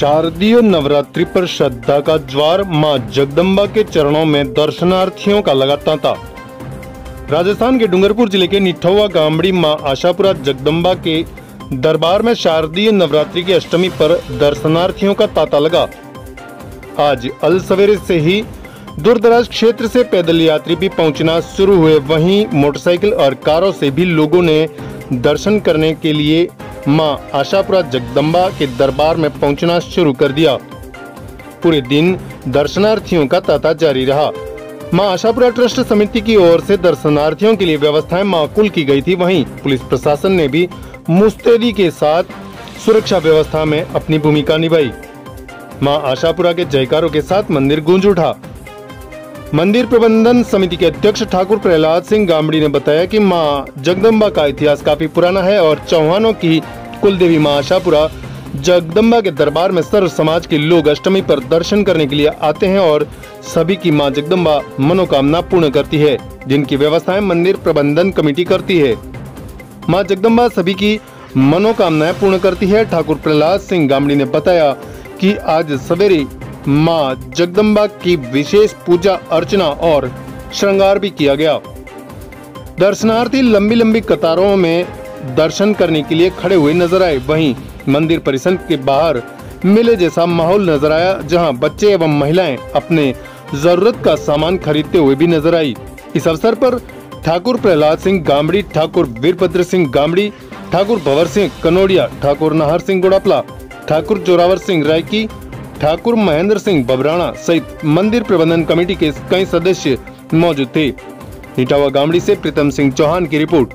शारदीय नवरात्रि पर श्रद्धा का ज्वार, मां जगदम्बा के चरणों में दर्शनार्थियों का लगा तांता। राजस्थान के डूंगरपुर जिले के निठौवा गामड़ी मां आशापुरा जगदम्बा के दरबार में शारदीय नवरात्रि की अष्टमी पर दर्शनार्थियों का तांता लगा। आज अल सवेरे से ही दूरदराज क्षेत्र से पैदल यात्री भी पहुंचना शुरू हुए, वहीं मोटरसाइकिल और कारों से भी लोगों ने दर्शन करने के लिए मां आशापुरा जगदम्बा के दरबार में पहुंचना शुरू कर दिया। पूरे दिन दर्शनार्थियों का तांता जारी रहा। मां आशापुरा ट्रस्ट समिति की ओर से दर्शनार्थियों के लिए व्यवस्थाएं माकूल की गई थी। वहीं पुलिस प्रशासन ने भी मुस्तैदी के साथ सुरक्षा व्यवस्था में अपनी भूमिका निभाई। मां आशापुरा के जयकारों के साथ मंदिर गूंज उठा। मंदिर प्रबंधन समिति के अध्यक्ष ठाकुर प्रहलाद सिंह गामड़ी ने बताया कि मां जगदम्बा का इतिहास काफी पुराना है और चौहानों की कुलदेवी मां आशापुरा जगदम्बा के दरबार में सर्व समाज के लोग अष्टमी पर दर्शन करने के लिए आते हैं और सभी की मां जगदम्बा मनोकामना पूर्ण करती है, जिनकी व्यवस्थाएं मंदिर प्रबंधन कमेटी करती है। मां जगदम्बा सभी की मनोकामनाएं पूर्ण करती है। ठाकुर प्रहलाद सिंह गामड़ी ने बताया कि आज सवेरे मां जगदम्बा की विशेष पूजा अर्चना और श्रृंगार भी किया गया। दर्शनार्थी लंबी लंबी कतारों में दर्शन करने के लिए खड़े हुए नजर आए। वहीं मंदिर परिसर के बाहर मेले जैसा माहौल नजर आया, जहां बच्चे एवं महिलाएं अपने जरूरत का सामान खरीदते हुए भी नजर आई। इस अवसर पर ठाकुर प्रहलाद सिंह गामड़ी, ठाकुर वीरभद्र सिंह गामड़ी, ठाकुर भंवर सिंह कनोडिया, ठाकुर नाहर सिंह गुड़ापला, ठाकुर जोरावर सिंह रायकी, ठाकुर महेंद्र सिंह बबराना सहित मंदिर प्रबंधन कमेटी के कई सदस्य मौजूद थे। निठौवा गामड़ी से प्रीतम सिंह चौहान की रिपोर्ट।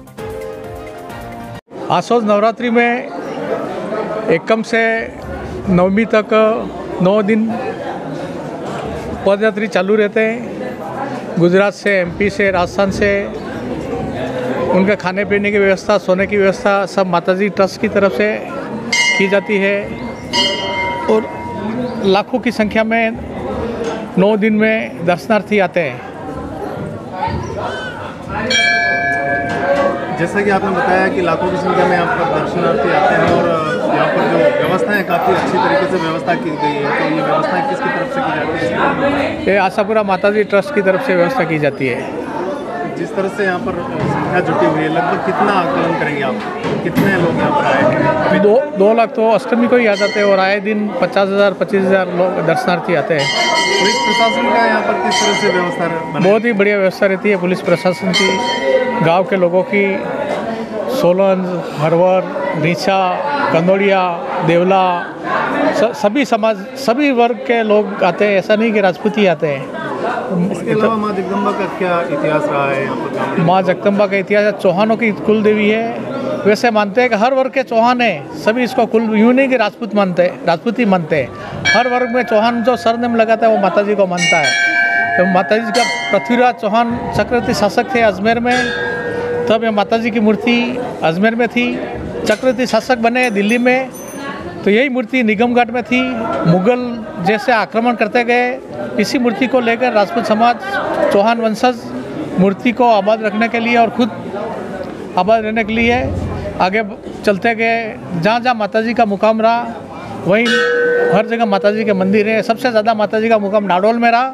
आसोज नवरात्रि में एकम से नवमी तक 9 दिन पदयात्री चालू रहते हैं। गुजरात से, एमपी से, राजस्थान से उनके खाने पीने की व्यवस्था, सोने की व्यवस्था सब माताजी ट्रस्ट की तरफ से की जाती है और लाखों की संख्या में 9 दिन में दर्शनार्थी आते हैं। जैसा कि आपने बताया कि लाखों की संख्या में यहाँ पर दर्शनार्थी आते हैं और यहाँ पर जो व्यवस्थाएं काफ़ी अच्छी तरीके से व्यवस्था की गई है, तो ये व्यवस्थाएं किसकी तरफ से की जाती है? ये आशापुरा माताजी ट्रस्ट की तरफ से व्यवस्था की जाती है। जिस तरह से यहाँ पर संख्या जुटी हुई है, लगभग कितना आकलन करेंगे आप, कितने लोग यहाँ पर आए हैं? 2 लाख तो अष्टमी को ही आ जाते हैं और आए दिन 50,000 25,000 लोग दर्शनार्थी आते हैं। पुलिस प्रशासन का यहाँ पर किस तरह से व्यवस्था बहुत ही बढ़िया व्यवस्था रहती है पुलिस प्रशासन की। गांव के लोगों की सोलन, हरवर, रीछा, कंदोड़िया, देवला सभी समाज, सभी वर्ग के लोग आते हैं। ऐसा नहीं कि राजपूत ही आते हैं। इसके अलावा मां जगदम्बा का क्या इतिहास रहा है यहाँ पर? मां जगदम्बा का इतिहास चौहानों की कुल देवी है। वैसे मानते हैं कि हर वर्ग के चौहान है, सभी इसको कुल, यूँ नहीं कि राजपूत मानते हैं, राजपूती मानते हैं। हर वर्ग में चौहान जो सरनेम लगाता है वो माताजी को मानता है। तो माताजी का पृथ्वीराज चौहान चक्रवर्ती शासक थे अजमेर में, तब ये माताजी की मूर्ति अजमेर में थी। चक्रवर्ती शासक बने दिल्ली में, तो यही मूर्ति निगम घाट में थी। मुगल जैसे आक्रमण करते गए, इसी मूर्ति को लेकर राजपूत समाज, चौहान वंशज मूर्ति को आबाद रखने के लिए और खुद आबाद रहने के लिए आगे चलते गए। जहाँ जहाँ माताजी का मुकाम रहा, वहीं हर जगह माताजी के मंदिर है। सबसे ज़्यादा माताजी का मुकाम नाडोल में रहा,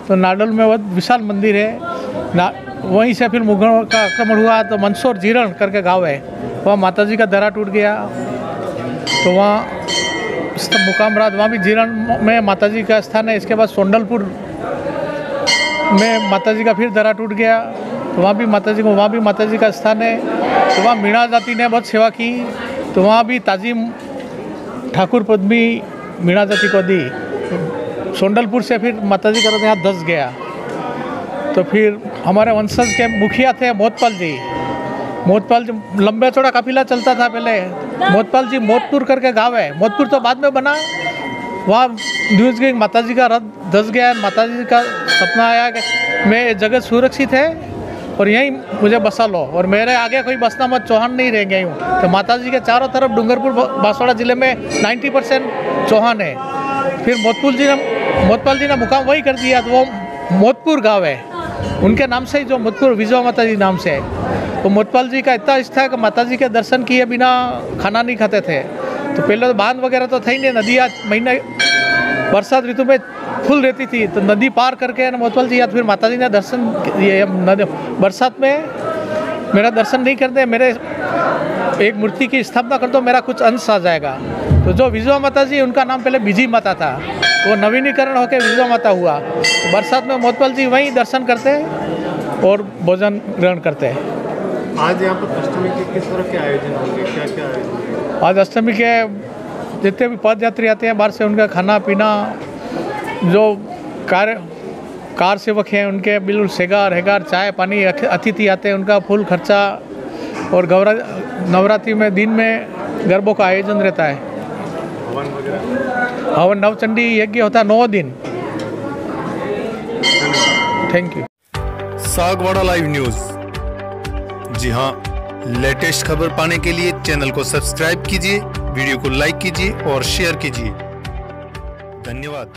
तो नाडोल में बहुत विशाल मंदिर है। वहीं से फिर मुगलों का आक्रमण हुआ तो मंदसौर जीरण करके गाँव है, वहाँ माताजी का दरा टूट गया, तो वहाँ मुकाम रहा। वहाँ भी जीरण में माताजी का स्थान है। इसके बाद सोंडलपुर में माताजी का फिर दरा टूट गया, तो वहाँ भी माताजी का स्थान है। तो वहाँ मीणा जाति ने बहुत सेवा की, तो वहाँ भी ताजिम ठाकुर पद्मी मीणा जाति को दी। सोंडलपुर से फिर माताजी का यहाँ धस गया, तो फिर हमारे वंशज के मुखिया थे मोतपाल जी। लंबे चौड़ा काफिला चलता था पहले। मोतपाल जी मोतपुर करके गाँव है, मोतपुर तो बाद में बना। वहाँ न्यूज़ की माताजी का रथ धस गया। माताजी का सपना आया कि मैं जगह सुरक्षित है और यहीं मुझे बसा लो और मेरे आगे कोई बसना मत, चौहान नहीं रह गई हूँ। तो माताजी के चारों तरफ डूंगरपुर बांसवाड़ा जिले में 90% चौहान है। फिर मोतपाल जी ने मुकाम वही कर दिया, तो वो मोतपुर गाँव है उनके नाम से ही, जो मोतपुर विजय माता जी नाम से है। तो मोतपाल जी का इतना इच्छा है कि माता जी के दर्शन किए बिना खाना नहीं खाते थे। तो तो पहले तो बांध वगैरह तो था ही नहीं, नदियाँ महीने बरसात ऋतु में फुल रहती थी, तो नदी पार करके मोतवाल जी या फिर माता जी ने दर्शन ये बरसात में मेरा दर्शन नहीं करते, मेरे एक मूर्ति की स्थापना कर दो, मेरा कुछ अंश आ जाएगा। तो जो विजया माता जी, उनका नाम पहले बिजी माता था, वो नवीनीकरण होकर विजया माता हुआ। तो बरसात में मोतवाल जी वहीं दर्शन करते और भोजन ग्रहण करते हैं। आज यहाँ पर अष्टमी के किस तरह के आयोजन होंगे, क्या क्या आयोजन होंगे? आज अष्टमी के जितने भी पद यात्री आते हैं बाहर से, उनका खाना पीना, जो कार सेवक हैं उनके बिल्कुल सेगार हेगार चाय पानी, अतिथि आते हैं उनका फुल खर्चा, और नवरात्रि में दिन में गरबों का आयोजन रहता है। हवन वगैरह? हवन नवचंडी यज्ञ होता है 9 दिन। Thank you. Sagwara live news. जी हाँ, लेटेस्ट खबर पाने के लिए चैनल को सब्सक्राइब कीजिए, वीडियो को लाइक कीजिए और शेयर कीजिए। धन्यवाद।